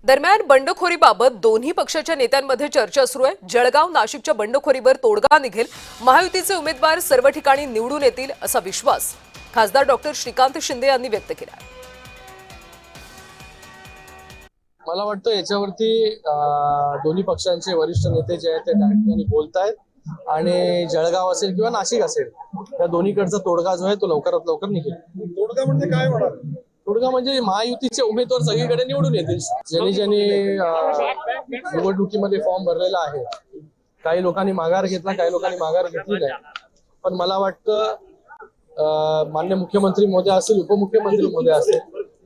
दरम्यान बंडखोरीबाबत दोन्ही पक्षाच्या नेत्यांमध्ये चर्चा सुरू आहे। जळगाव नाशिकच्या बंडखोरीवर तोडगा निघेल, महायुतीचे उमेदवार सर्व ठिकाणी निवडून येतील असा विश्वास खासदार डॉक्टर श्रीकांत शिंदे यांनी व्यक्त केला। मला वाटतं याच्यावरती दोन्ही पक्षांचे वरिष्ठ नेते जे आहेत ते त्या ठिकाणी बोलतायत आणि जळगाव असेल किंवा नाशिक असेल या दोन्हीकडचा तोडगा जो आहे तो लवकरात लवकर निघेल। तोडगा म्हणजे काय होणार? तोडगा म्हणजे महायुतीचे उमेदवार सगळीकडे निवडून येतील। ज्यांनी निवडणुकीमध्ये फॉर्म भरलेला आहे, काही लोकांनी माघार घेतला, काही लोकांनी माघार घेतली नाही, पण मला वाटतं माननीय मुख्यमंत्री महोदय असतील, उपमुख्यमंत्री महोदय असतील,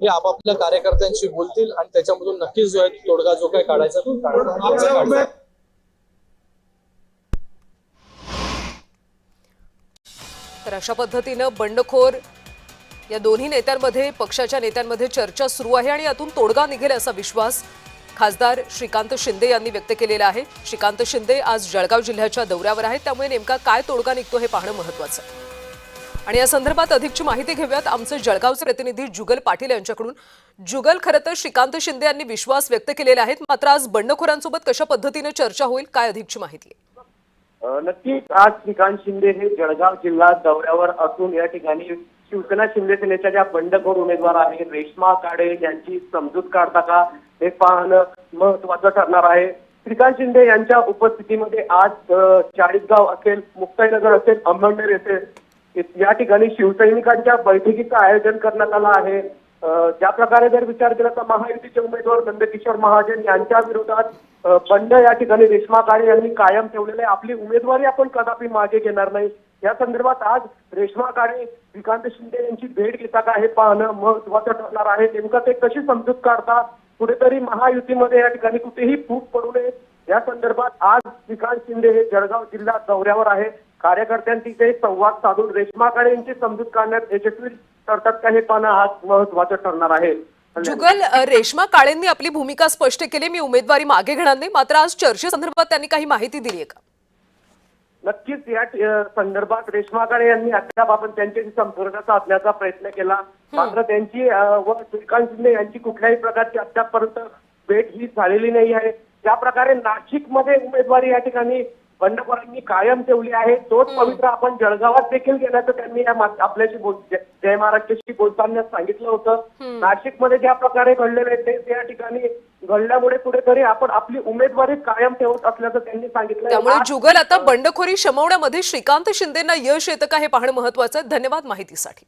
हे आपापल्या कार्यकर्त्यांशी बोलतील आणि त्याच्यामधून नक्कीच जो आहे तोडगा जो काय काढायचा तो काढणार। तर अशा पद्धतीनं बंडखोर या दोन्ही नेत्यांमध्ये, पक्षाच्या नेत्यांमध्ये चर्चा सुरू आहे आणि यातून तोडगा निघेल असा विश्वास खासदार श्रीकांत शिंदे यांनी व्यक्त केलेला आहे। श्रीकांत शिंदे आज जळगाव जिल्ह्याच्या दौऱ्यावर आहेत, त्यामुळे नेमका काय तोडगा निघतो हे पाहणं महत्त्वाचं आहे। आणि या संदर्भात अधिकची माहिती घेऊयात आमचे जळगावचे प्रतिनिधी जुगल पाटील यांच्याकडून। जुगल, खरं तर श्रीकांत शिंदे यांनी विश्वास व्यक्त केलेला आहे, मात्र आज बंडखोरांसोबत कशा पद्धतीने चर्चा होईल, काय अधिकची माहिती आहे? नक्कीच आज श्रीकांत शिंदे हे जळगाव जिल्हा दौऱ्यावर असून या ठिकाणी शिवसेना शिंदे सेनेच्या ज्या बंडखोर उमेदवार आहेत रेश्मा काळे यांची समजूत काढता का हे पाहणं महत्त्वाचं ठरणार आहे। श्रीकांत शिंदे यांच्या उपस्थितीमध्ये आज चाळीसगाव असेल, मुक्ताईनगर असेल, अंबरनेर असेल या ठिकाणी शिवसैनिकांच्या बैठकीचं आयोजन करण्यात आलं आहे। ज्या प्रकारे जर विचार केला तर महायुतीचे उमेदवार नंदकिशोर महाजन यांच्या विरोधात बंड या ठिकाणी रेश्मा काळे यांनी कायम ठेवलेले आपली उमेदवारी आपण कदापि मागे घेणार नाही। या संदर्भात आज रेश्मा काळे श्रीकांत शिंदे यांची भेट घेता का हे पाहणं महत्त्वाचं ठरणार आहे। नेमकं ते कशी समजूत काढतात, कुठेतरी महायुतीमध्ये या ठिकाणी कुठेही फूट पडू नये या संदर्भात आज श्रीकांत शिंदे हे जळगाव जिल्हा दौऱ्यावर आहे। कार्यकर्त्यांशी ते संवाद साधून रेश्मा काळे यांची समजूत काढण्यात यशस्वी ठरतात का हे पाहणं आज महत्त्वाचं ठरणार आहे। जुगल, रेश्मा काळेंनी आपली भूमिका स्पष्ट केली, मी उमेदवारी मागे घेणार नाही, मात्र आज चर्चेसंदर्भात त्यांनी काही माहिती दिली आहे का? नक्कीच या संदर्भात रेश्मा काळे यांनी अद्याप आपण त्यांच्याशी संपर्क साधण्याचा प्रयत्न केला, मात्र त्यांची व श्रीकांत शिंदे यांची कुठल्याही प्रकारची अद्यापपर्यंत भेट ही झालेली नाही आहे। ज्या प्रकारे नाशिकमध्ये उमेदवारी या ठिकाणी बंडखोरांनी कायम ठेवली आहे, तोच पवित्र आपण जळगावात देखील गेल्याचं त्यांनी आपल्याशी जय महाराष्ट्राशी बोलताना सांगितलं होतं। नाशिकमध्ये ज्या प्रकारे घडलेले ते या ठिकाणी घडल्यामुळे कुठेतरी आपण आपली उमेदवारी कायम ठेवत असल्याचं त्यांनी सांगितलं। त्यामुळे जुगल, आता बंडखोरी शमवण्यामध्ये श्रीकांत शिंदेंना यश येतं का हे पाहणं महत्त्वाचं आहे। धन्यवाद माहितीसाठी।